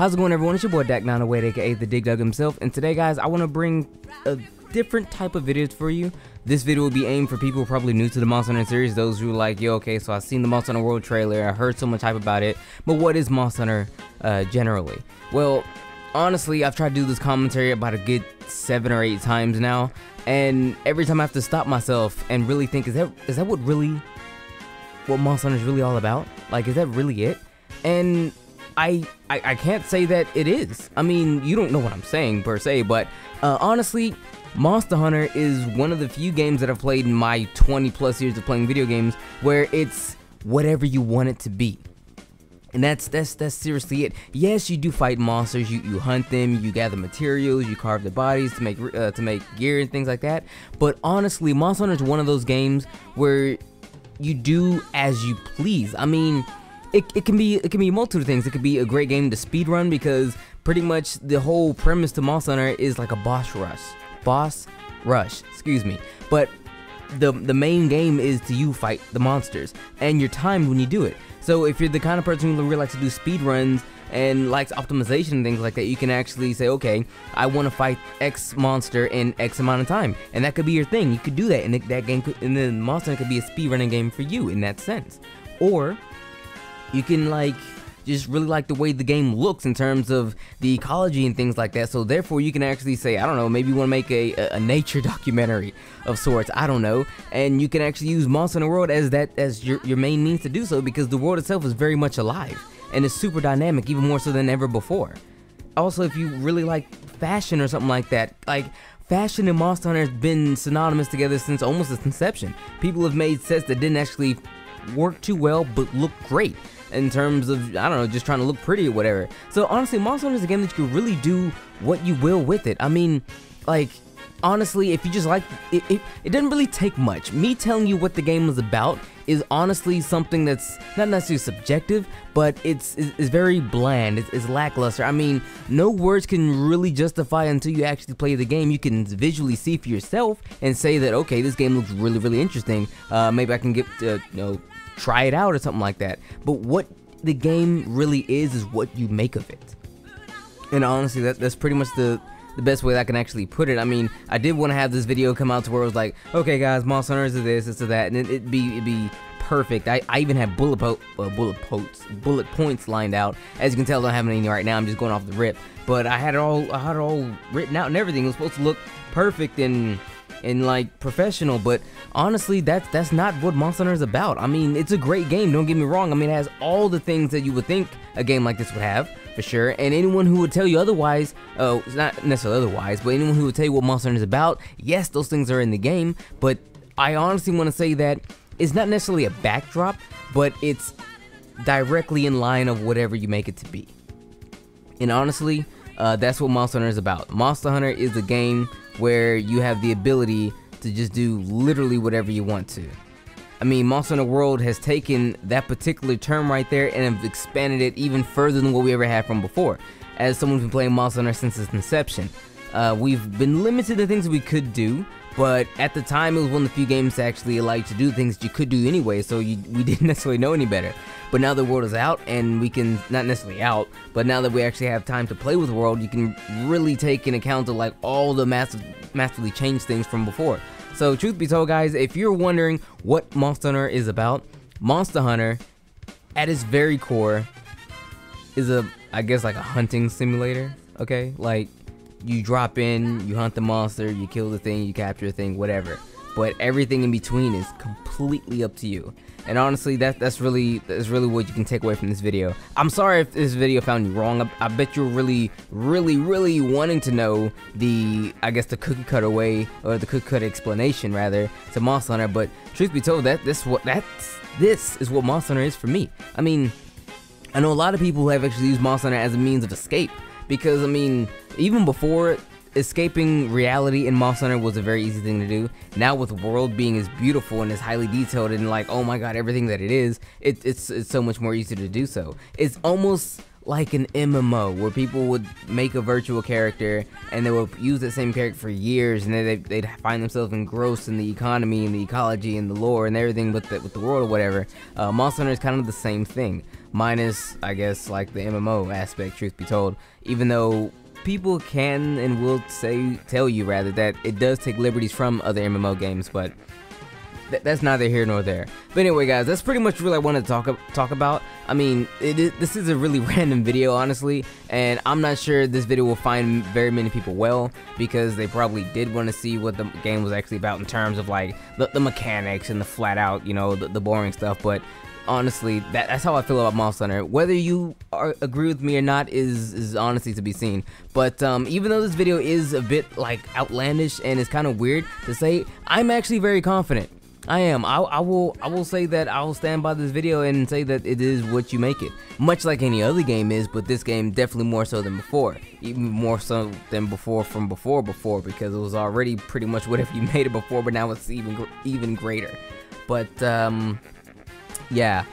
How's it going, everyone? It's your boy Dak908, aka the Dig Dug himself, and today, guys, I want to bring a different type of videos for you. This video will be aimed for people probably new to the Monster Hunter series, those who are like, yo, okay, so I've seen the Monster Hunter World trailer, I heard so much hype about it, but what is Monster Hunter generally? Well, honestly, I've tried to do this commentary about a good 7 or 8 times now, and every time I have to stop myself and really think, is that what Monster Hunter is really all about? Like, is that really it? And I can't say that it is. I mean, you don't know what I'm saying per se, but honestly, Monster Hunter is one of the few games that I've played in my 20 plus years of playing video games where it's whatever you want it to be. And that's seriously it. Yes, you do fight monsters, you hunt them, you gather materials, you carve their bodies to make gear and things like that. But honestly, Monster Hunter is one of those games where you do as you please. I mean, it can be a multitude of things. It could be a great game to speedrun because pretty much the whole premise to Monster Hunter is like a boss rush, excuse me. But the main game is to you fight the monsters, and you're timed when you do it. So if you're the kind of person who really likes to do speedruns and likes optimization and things like that, you can actually say, okay, I want to fight X monster in X amount of time, and that could be your thing. You could do that, and that game and then Monster Hunter could be a speedrunning game for you in that sense. Or you can like just really like the way the game looks in terms of the ecology and things like that, so therefore you can actually say, I don't know, maybe you want to make a nature documentary of sorts, I don't know, and you can actually use Monster Hunter World as your main means to do so, because the world itself is very much alive and it's super dynamic, even more so than ever before. Also, if you really like fashion or something like that, like fashion and Monster Hunter has been synonymous together since almost its inception. People have made sets that didn't actually work too well but look great in terms of, I don't know, just trying to look pretty or whatever. So honestly, Monster Hunter is a game that you can really do what you will with it. I mean, like, honestly, if you just like it, it doesn't really take much. Me telling you what the game is about is honestly something that's not necessarily subjective, but it's very bland, it's lackluster. I mean, no words can really justify until you actually play the game. You can visually see for yourself and say that, okay, this game looks really, really interesting. Maybe I can get try it out or something like that. But what the game really is what you make of it. And honestly, that's pretty much the best way that I can actually put it. I mean, I did want to have this video come out to where it was like, okay guys, Monster Hunter is this, it's that, and it'd be perfect. I even have bullet points lined out. As you can tell, I don't have any right now. I'm just going off the rip. But I had it all written out and everything. It was supposed to look perfect and like professional, but honestly, that's not what Monster Hunter is about. I mean, it's a great game, don't get me wrong. I mean, it has all the things that you would think a game like this would have, for sure. And anyone who would tell you otherwise, not necessarily otherwise, but anyone who would tell you what Monster Hunter is about, yes, those things are in the game, but I honestly want to say that it's not necessarily a backdrop, but it's directly in line of whatever you make it to be. And honestly, that's what Monster Hunter is about. Monster Hunter is a game where you have the ability to just do literally whatever you want to. I mean, Monster Hunter World has taken that particular term right there and have expanded it even further than what we ever had from before. As someone who's been playing Monster Hunter since its inception, we've been limited to things we could do, but at the time it was one of the few games to actually allow you to do things that you could do anyway, so we didn't necessarily know any better. But now the world is out, and we can, not necessarily out, but now that we actually have time to play with the world, you can really take in account of like all the massively changed things from before. So truth be told, guys, if you're wondering what Monster Hunter is about, Monster Hunter at its very core is I guess like a hunting simulator, okay? Like, you drop in, you hunt the monster, you kill the thing, you capture the thing, whatever. But everything in between is completely up to you. And honestly, that's really what you can take away from this video. I'm sorry if this video found you wrong. I bet you're really wanting to know I guess the cookie cutter way, or the cookie cutter explanation rather, to Monster Hunter. But truth be told, this is what Monster Hunter is for me. I mean, I know a lot of people who have actually used Monster Hunter as a means of escape, because I mean, even before escaping reality in Monster Hunter was a very easy thing to do. Now with the world being as beautiful and as highly detailed and like, oh my god, everything that it is, it's so much more easy to do so. It's almost like an MMO where people would make a virtual character and they would use that same character for years, and then they'd find themselves engrossed in the economy and the ecology and the lore and everything with the world or whatever. Monster Hunter is kind of the same thing, minus I guess like the MMO aspect, truth be told, even though people can and will tell you rather that it does take liberties from other MMO games, but that's neither here nor there. But anyway, guys, that's pretty much really I wanted to talk about. I mean, this is a really random video, honestly, and I'm not sure this video will find very many people well, because they probably did want to see what the game was actually about in terms of like the mechanics and the flat out, you know, the boring stuff. But honestly, that's how I feel about Monster Hunter. Whether you agree with me or not is honestly to be seen. But even though this video is a bit like outlandish and it's kind of weird to say, I'm actually very confident. I am. I will say that I will stand by this video and say that it is what you make it. Much like any other game is, but this game definitely more so than before. Even more so than before from before, because it was already pretty much whatever you made it before, but now it's even greater. But yeah.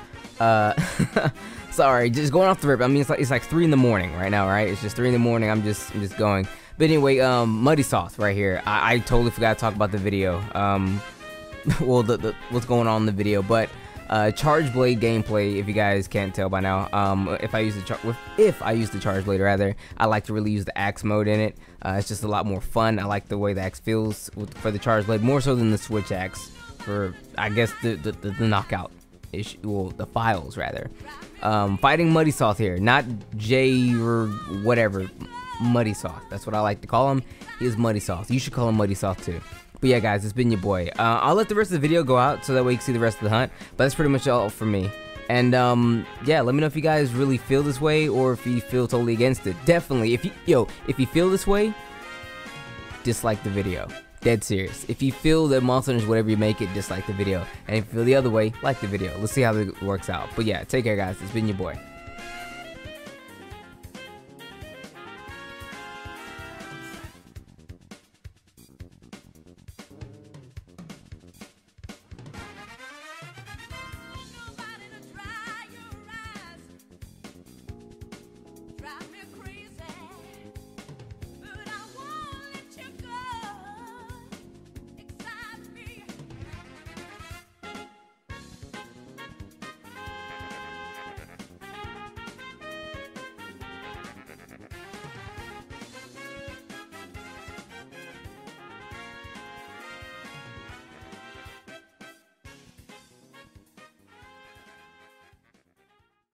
Sorry, just going off the rip. I mean, it's like 3 in the morning right now, right? It's just 3 in the morning. I'm just going. But anyway, Muddy Sauce right here. I totally forgot to talk about the video. Well, what's going on in the video, but Charge Blade gameplay, if you guys can't tell by now, if I use the Charge Blade rather, I like to really use the axe mode in it. It's just a lot more fun. I like the way the axe feels for the Charge Blade, more so than the switch axe for, I guess, the knockout issue, well, the files rather. Fighting Muddy Sauce here, not Jay or whatever, Muddy Sauce. That's what I like to call him. He is Muddy Sauce. You should call him Muddy Sauce too. But yeah, guys, it's been your boy. I'll let the rest of the video go out so that way you can see the rest of the hunt. But that's pretty much all for me. And yeah, let me know if you guys really feel this way or if you feel totally against it. Definitely, if you feel this way, dislike the video. Dead serious. If you feel that Monster Hunter is whatever you make it, dislike the video. And if you feel the other way, like the video. Let's see how it works out. But yeah, take care, guys. It's been your boy.